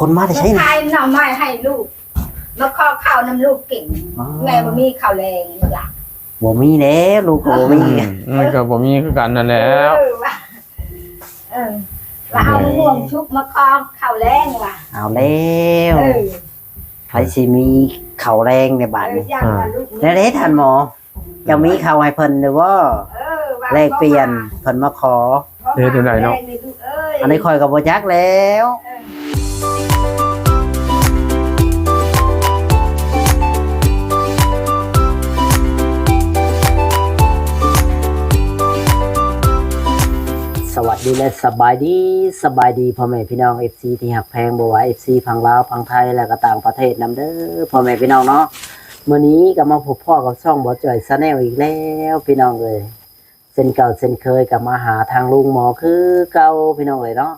คนมาแต่ใช่ไหม ทายหน่อไม้ให้ลูกมาขอข้าวน้ำลูกเก่งแม่บ่มีข้าวแรงล่ะ บ่มีแล้วลูกก็บ่มี มันก็บ่มีคือกันนั่นแหล้ว ว่าว่าเอาห่วงชุบมาขอข้าวแรงว่ะ เอาแล้วไผสิมีข้าวแรงในบ้านนี้ อย่างว่าลูก แล้วเด้ท่านหมอจะมีข้าวให้เพิ่นหรือว่าแลกเปลี่ยนเพิ่นมาขอ เฮ็ดจังไดเนาะ อันนี้ข่อยก็บ่จักแล้ว สวัสดีและสบายดีพ่อแม่พี่น้อง FC ที่หักแพงบ่ว่า FC ฝั่งลาวฝั่งไทยและก็ต่างประเทศนำเด้อพ่อแม่พี่น้องเนาะมื้อนี้ก็มาพบพ่อกับช่องบ่จ่อย Channel อีกแล้วพี่น้องเอ้ยเส้นเก่าเส้นเคยก็มาหาทางลุงหมอคือเก่าพี่น้องเอ้ยเนาะ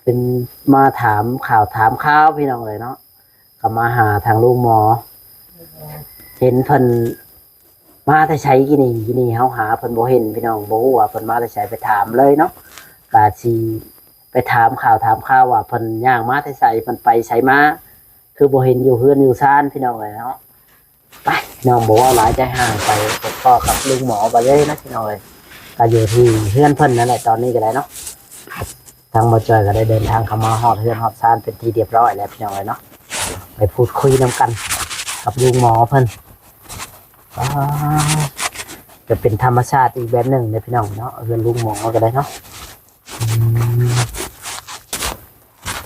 เป็นมาถามข่าวถามข่าวพี่น้องเอ้ยเนาะก็มาหาทางลุงหมอเห็นเพิ่นมาแต่ใช้กี่นี่เฮาหาเพิ่นบ่เห็นพี่น้องบ่ฮู้ว่าเพิ่นมาแต่ใช้ไปถามเลยเนาะกาสิไปถามข่าวว่าเพิ่นย่างมาแต่ใส่เพิ่นไปใช้มาคือบ่เห็นอยู่เฮือนอยู่ซ่านพี่น้องเอ้ยเนาะไปน้องบอกว่าหลายใจห่างไปพบพ่อกับลุงหมอไปเลยนะพี่น้องเอ้ยก็อยู่ที่เฮือนเพิ่นนั่นแหละตอนนี้ก็ได้เนาะทางบ่จอยก็ได้เดินทางเข้ามาฮอดเฮือนฮอดซ่านเป็นที่เรียบร้อยแล้วพี่น้องเอ้ยเนาะไปพูดคุยนํกันกับลุงหมอเพิ่นจะเป็นธรรมชาติอีกแบบหนึ่งเลยพี่น้องเนาะเรือนลุงหมอก็ได้เนาะ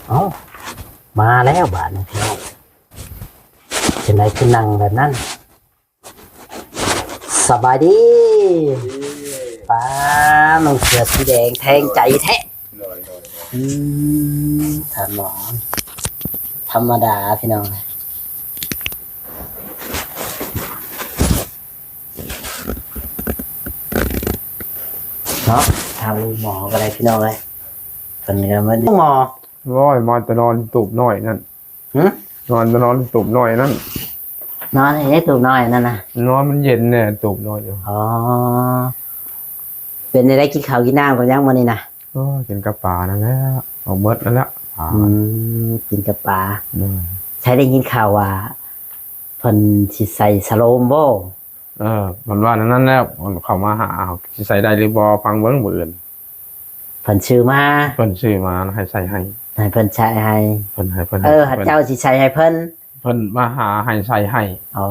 เอามาแล้วบาทนะพี่น้องเป็นไรขึ้นนั่งแบบนั้นสบายดีป้าน้องเสือสีแดงแทงใจแท้ถามหมอธรรมดาพี่น้องเนาะทางลุงหมอก็ได้พี่น้องเลยคนเนื้อมันหมอ ร้อยมาแต่นอนตูบน้อยนั่นนอนแต่นอนตูบน้อยนั่น นอนให้ตัวน้อยนั่นนะ นอนมันเย็นเนี่ยตูบน้อยอยู่ อ๋อเป็นได้กินข้าวกินน้ำกันยังวันนี้นะ ก็กินกับปลานั่นแหละเอาเบิดนั่นแหละปลา กินกับปลา เด้อ ใช้ได้ยินข่าวว่าเพิ่นสิใส่สโลมโบ มันว่านั่นแล้วมันเข้ามาหาเขาสิใส่ได้หรือบ่ฟังเบิ่งมื้ออื่น เพิ่นชื่อมา เพิ่นซื้อมาให้ใส่ให้ ให้เพิ่นใช้ให้ เพิ่นให้เพิ่น หัดเจ้าสิใช้ให้เพิ่น เพิ่นมาหาให้ใส่ให้ อ๋อ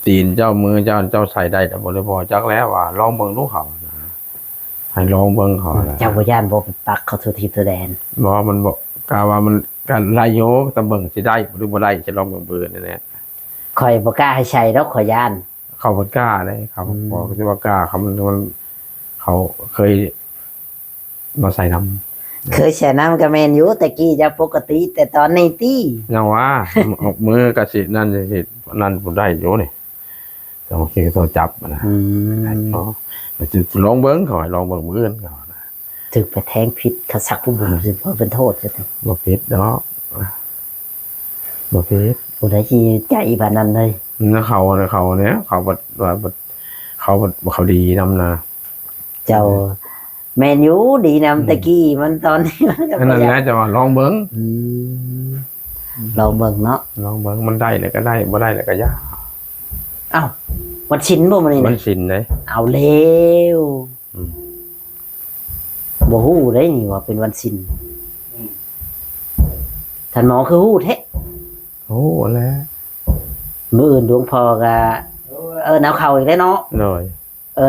ตีนเจ้ามือเจ้าใส่ได้แต่บ่ได้บ่จักแล้วว่าลองเบิ่งดูเขานะให้ลองเบิ่งเขานะ เจ้าบ่ย่านบ่ไปปักเข้าสู่ทิศตัวแดน บ่มันบอกกาว่ามันการไล่โยตะเบิ่งสิได้หรือบ่ได้จะลองเบิ่งเบิ่นนี่แหละ ข่อยบ่กล้าให้ใช้ดอกข่อยย่าน เขาบ่กล้าเลยเขาบอกสิว่ากล้าเขามันเขาเคยมาใส่น้ำ เคยใช้น้ำก็แม่นอยู่แต่กี้จะปกติ แต่ตอนนี้ติ ยังว่า เอามือก็สินั่นสินั่นบ่ได้อยู่นี่ต้องคิดต้องจับนะเนาะจะลองเบิ่งเขาให้ลองเบิ่งมื้ออื่นเขานะ ถึกไปแทงพิษเขาสักผู้บุญสิเพราะเป็นโทษจัง บ่ผิดดอกบ่ผิด ผู้ใดที่ใจบานนั้นเลย นะเขาเนี่ยเขาบ่ว่าบ่เขาดีนำนะ เจ้าแมนยูดีนำตะกี้มันตอนนี้มันก็ นั่นแหละจะว่าลองเบิ่ง ลองเบิ่งเนาะ ลองเบิ่งมันได้เลยก็ได้บ่ได้เลยก็ยาก เอ้าวันชินบ่มันนี่ มัน นะ สินเด้ เอาเร็วบ่ฮู้ได้นี่ว่าเป็นวันชินท่านหมอคือฮู้แท้ โอ้แล้ว มื้ออื่นดวงพอก็หนาวเข้าอีกแล้วเนาะ เลย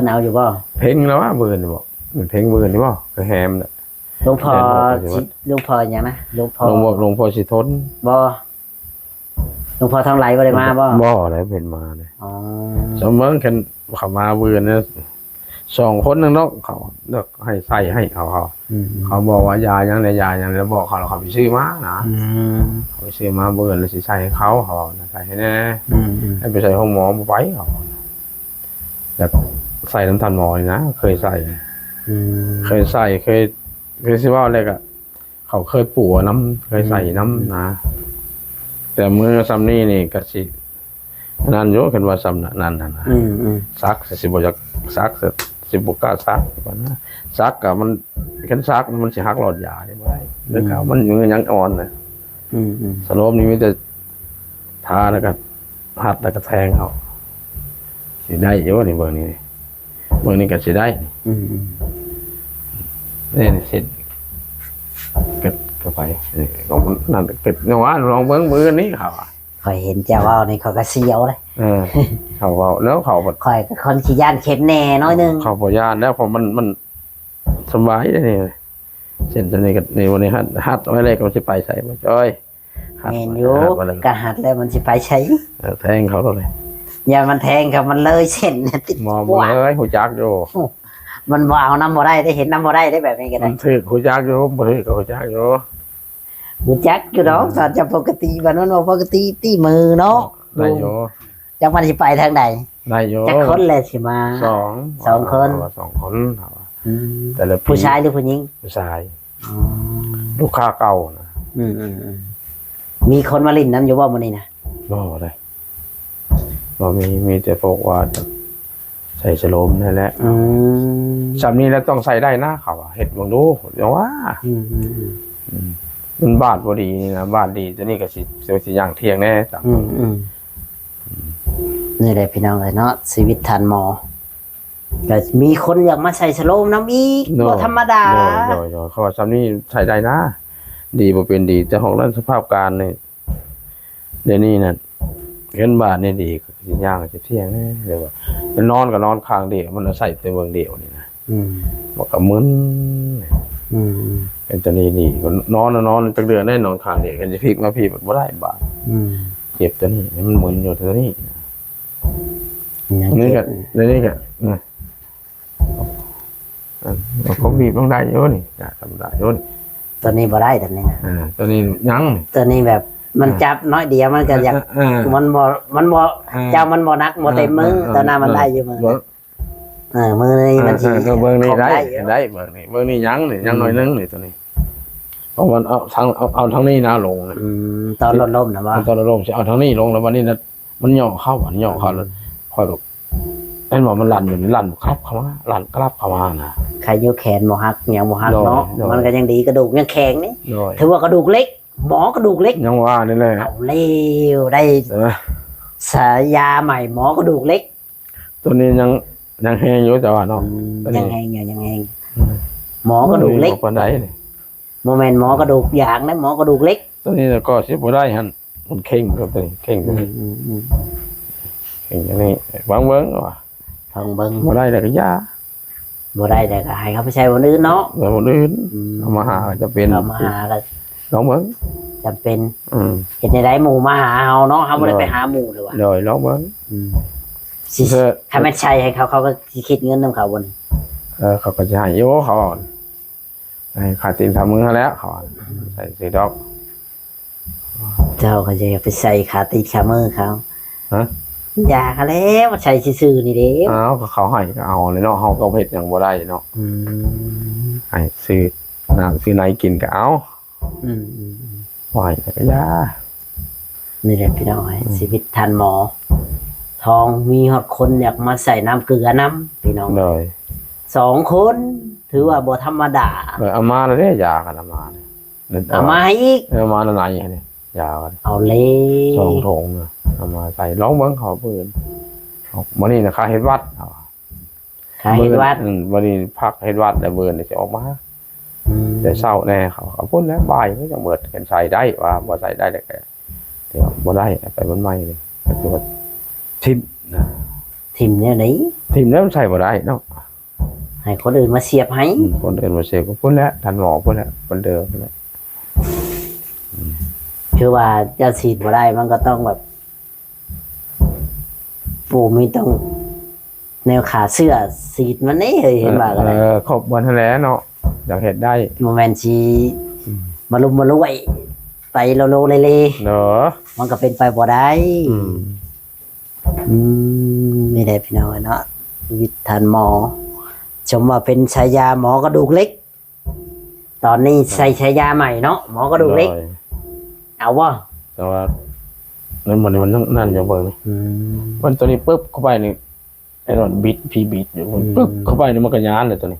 หนาวอยู่บ่ เพ่งแล้วว่าเบิ่นบ่มันเพ่งเบิ่นนี่บ่ก็แฮมน่ะ หลวงพ่อหลวงพ่อหยังนะหลวงพ่อ หลวงพ่อสิทน บ่หลวงพ่อทางไหลบ่ได้มาบ่ บ่ได้เป็นมาเลย อ๋อ สมเบิ่งกันเขามาเบิ่นเนี่ย2คนนึงเนาะเขาเลือกให้ใส่ให้เขาบอกว่ายายังได้ยายังแล้วบอกเขาไปซื้อมานะเขาไปซื้อมาเบิ่นแล้วสิใส่ให้เขาใส่ให้แน่ให้ไปใส่ห้องหมอบ่ไปเขาแบบใส่น้ำตาลหมอนี่นะเคยใส่เคยสิว่าอะไรก็เขาเคยปั่วน้ำเคยใส่น้ำนะแต่มือซ้ำนี่นี่ก็สินั่นอยู่กันว่าซ้ำนั่นนะซักสิบ่จักซัก สิบ่กล้าซักว่านะซักก็มันคันซักมันสิหักหลอดยาได้บ่ได้แล้วก็มันยังอ่อนน่ะสโลมนี่มีแต่ทาแล้วก็หัดแล้วก็แทงเอาสิได้อยู่นี่เบิ่งนี่ก็สิได้นี่สิเก็บเข้าไปนี่ของนั่นเก็บเนาะลองเบิ่งมือนี้เขา ข่อยเห็นเจ้าเว้านี่ข่อยก็เสียวเลย เขาเว้าแล้วเขาบ่ ข่อยก็คนขี้ย่านเข็ดแน่น้อยนึง เขาบ่ย่านแล้วเพราะมันสบายได้นี่เส้นตัวนี้ก็นี่วันนี้หัดไว้เลยก็สิไปใส่บ่จ้อย แม่นอยู่กะหัดแล้วมันสิไปใช้ แทงเขาเลย อย่ามันแทงครับมันเลยเส้นเนี่ยติด มอบ่เอ้ยหูจักอยู่ มันบ่เอาน้ำบ่ได้ได้เห็นน้ำบ่ได้ได้แบบนี้ก็ มั ได้ นถึกหูจักอยู่บ่ถึกก็หูจักอยู่ หูจักอยู่ดอกตอนจะปกติบัดนั้นว่าปกติตีมือเนาะ ได้อยู่ จักมันสิไปทางใด ได้อยู่ จักคนแหละสิมา สอง คน สองคน อืม แต่ละปี ผู้ชายหรือผู้หญิง ผู้ชายลูกค้าเก่านะ มีคนมาลิ้นน้ำอยู่ว่ามื้อนี้นะ บ่ได้บ่มีแต่พวกว่าใส่ฉลมนั่นแหละสำนี้แล้วต้องใส่ได้นะเขาเฮ็ดเบิ่งดูอย่างว่ามันบาดบ่ดีนี่นะบาดดีตัวนี้ก็สิย่างเที่ยงแน่จ้ะ นี่แหละพี่น้องเลยเนาะชีวิตทันหมอแต่มีคนอยากมาใส่สโลมน้ำอีกบ่ธรรมดา โดยเขาว่าซ้ำนี้ใช้ได้นะ ดีบ่เป็นดีแต่ของด้านสภาพการนี่เดี๋ยวนี้น่ะเงินบาทนี่ดีก็สิย่างสิเที่ยงแน่เดี๋ยวว่ามันนอนก็นอนข้างเดียวมันใส่แต่เบิ่งเดียวนี่นะบ่ก็มึนเป็นตัวนี้ดีก็นอนจักเดือนได้นอนข้างเดียวกันจะพลิกมาพี่บ่ได้บาดเจ็บตัวนี้มันมึนอยู่ตัวนี้นี่ก็เขาบีบต้องได้เยอะนี่ทำได้เยอะ ตัวนี้บ่ได้ตัวนี้นะ ตัวนี้ยั้ง ตัวนี้แบบมันจับน้อยเดียวมันก็อยากมันบ่เจ้ามันบ่นักบ่เต็มมือตัวหน้ามันได้อยู่มือมือนี่มันสิ เบิ่งนี่ได้เบิ่งนี่ยั้งหน่อยนึงนี่ตัวนี้เพราะมันเอาทางนี้นะลง ตอนล้มนะว่า ตอนลงสิเอาทางนี้ลงแล้ววันนี้นะมันย่อเข้าแล้วพอลูกนั่นบอกมันลั่นอยู่นี่ลั่นครับเข้ามาลั่นกลับเข้ามานะ ใครอยู่แขนบ่หักหยังบ่หักเนาะมันก็ยังดีกระดูกยังแข็งนี่ โดย ถือว่ากระดูกเล็กหมอกระดูกเล็ก ยังว่านี่แหละ เอาเร็วได้สายาใหม่หมอกระดูกเล็ก ตัวนี้ยังแห้งอยู่แต่ว่าเนาะ ยังแห้งอยู่ยังแห้งหมอกระดูกเล็ก ปานใดนี่ โมเมนต์หมอกระดูกอย่างนะหมอกระดูกเล็ก ตัวนี้ก็สิบ่ได้หั่นมันเข่งกับตัวนี้เข่งตัวนี้เข่งอย่างนี้วางเบิ่งว่า ทองเบิ่ง บ่ได้แล้วก็ยา บ่ได้แต่ก็ให้เขาไปใช้วันอื่นเนาะ แล้วคนอื่นเอามาหาจะเป็น เรามาหาก็ ลองเบิ่ง จำเป็นเห็นในหมู่มาหาเฮาเนาะเฮาบ่ได้ไปหาหมู่เลยว่ะ โดยลองเบิ่ง สิถ้าไม่ใช่ให้เขาก็สิคิดเงินนำเขาบ่นี่ เขาก็จะให้โยเขาให้ขาดตีนทำมือแล้วเขาใส่สีดอก เจ้าก็จะไปใส่ขาตีขามือเขา ฮะ อย่าเขาแล้วใส่ซื่อๆนี่เด้ เขาให้ก็เอาเลยเนาะเขาก็เผ็ดอย่างบ่ได้เนาะให้ซื้อน้ำซื้อไหนกินก็เอาไหวแต่ก็ยา นี่แหละพี่น้องชีวิตทันหมอ ทองมีฮอดคนอยากมาใส่น้ำเกลือน้ำพี่น้อง เลย 2 คนถือว่าบ่ธรรมดา เลยเอามาแล้วเนี่ยยากันเอามาเนี่ย เอามาให้อีก เอามาแล้วไหนเนี่ยยากัน เอาเลย สองถุงเนี่ยเอามาใส่ร้องเบิ้งเขาเปืนวันนี้นะค่าเฮ็ดวัด ขายเฮ็ดวัด วันนี้พักเฮ็ดวัดแต่เบิร์นจะออกมาแต่เศร้าแน่เขาพูดแล้วบ่ายก็จะเบิดกันใส่ได้ว่าบ่ใส่ได้แต่เดี๋ยวบ่ได้ไปบนไม้เลยก็คือว่าทิมนะ ทิมเนี่ยนี้ ทิมแล้วมันใส่บ่ได้เนาะ ให้คนอื่นมาเสียบให้ คนเดินมาเสียก็พูดแล้วทันหมอพูดแล้วคนเดิมพูดแล้ว คือว่าเจะฉีดบ่ได้มันก็ต้องแบบปู่ไม่ต้อง แนวขาเสื้อฉีดมันนี่เห็นว่ากันเลย ครบบนทะเลเนาะอยากเห็ดได้ โมเมนต์ชีมาลุมมาลุยไปโลโลเลเล เนาะ มันก็เป็นไปบ่ได้ไม่ได้พี่น้องเนาะวิทย์ทันหมอ ชมว่าเป็นฉายาหมอกระดูกเล็ก ตอนนี้ใส่ฉายาใหม่เนาะหมอกระดูกเล็ก เอาวะ แต่ว่านั่นมันนั่นอย่างเบิ่งนี่มันตัวนี้ปุ๊บเข้าไปนี่ ไอ้รถบิดพีบิดอยู่ปึ๊กเข้าไปนี่มันก็ย้านเลยตัวนี้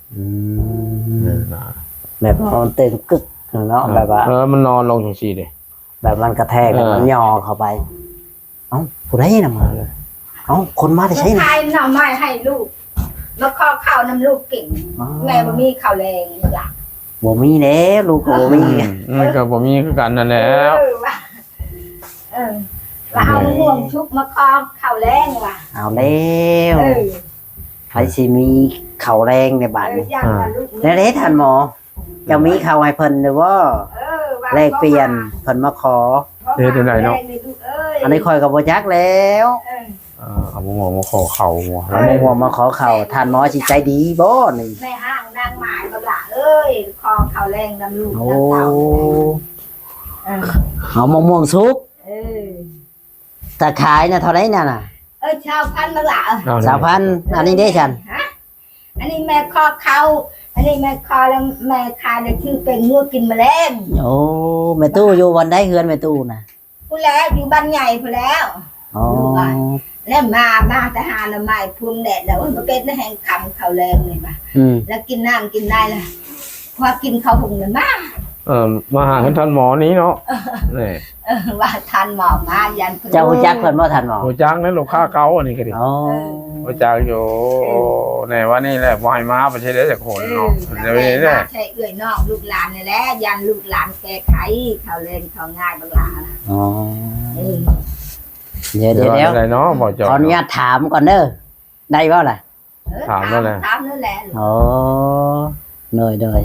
นะ แบบมันตึงกึกเนาะแบบว่า มันนอนลงจังซี่เด้ แบบมันกระแทกแล้วมันย่อเข้าไปเอ้าผู้ใดน่ะมาเอ้าคนมาได้ ลู ใช่ ก น่ะ ชายหน่อไม้ให้ลูกมาข้อข้าวน้ำลูกเก่ง แม่บ่มีข้าวแรงล่ะ บ่มีแล้วลูกก็บ่มี มันก็บ่มีคือกันนั่นแหล้ว ว่ะว่าเอาห่วงชุบมาข้อข้าวแรงว่ะ เอาแล้ว เออ ใครสิมีข้าวแรงในบ้านนี้ ย่างว่าลูก แล้วเด้ท่านหมอเจะมีข้าวให้เพิ่นหรือว่า ว่า แลกเปลี่ยนเพิ่นมาขอ อันนี้คอยกับบ่จักแล้ว เอาบ่งมาขอเขาหัว เอาหมู่มาขอข้าวท่านหมอสิใจดีบ่นี่ ในห้างนางหมายบ่ล่ะเอ้ยคอข้าวแรงน้ำลูก โอ้ น้ำเต่า เอามะม่วงสุก เออ แต่ขายน่ะเท่าไหร่น่ะน่ะ ชาวพันธุ์บ่ล่ะ 3,000อันนี้เด้ฉัน ฮะอันนี้แม่คอเขาอันนี้แม่คอแล้วแม่คายแล้วชื่อเป็นงัวกินแมลง โอ้แม่ตู้อยู่วันใดเฮือนแม่ตู้น่ะ ผู้แล้วอยู่บ้านใหญ่ผู้แล้ว อ๋อ แล้วมาแต่หาหน่อไม้พุ่มแดดแล้วมันก็เป็นแห่งคำข้าวแรงนี่มา อืม แล้วกินน้ำกินได้ล่ะพอกินข้าวหุงเลยมา มาหาท่านหมอนี้เนาะนี่ ว่าทานหมอมายัน เจ้าฮู้จักเพิ่นบ่ท่านหมอ โหจักนั้นลูกค้าเก่าอันนี้ก็ดิ อ๋อ โหจักอยู่ในว่านี่แหละบ่ให้มาประเทศได้จักคนเนาะเดี๋ยวนี้แหละ ใช่เอื้อยน้องลูกหลานนี่แหละยันลูกหลานแก้ไขข้าวแรงข้าวง่ายบางหลา อ๋อ เออ เดี๋ยว เดี๋ เดี๋ ย ยว ว อะไรเนาะบ่จอ ขออนุญาตถามก่อนเด้อได้บ่ล่ะ ถามนั่นแหละ ถามนั่นแหละ อ๋อเหนื่อย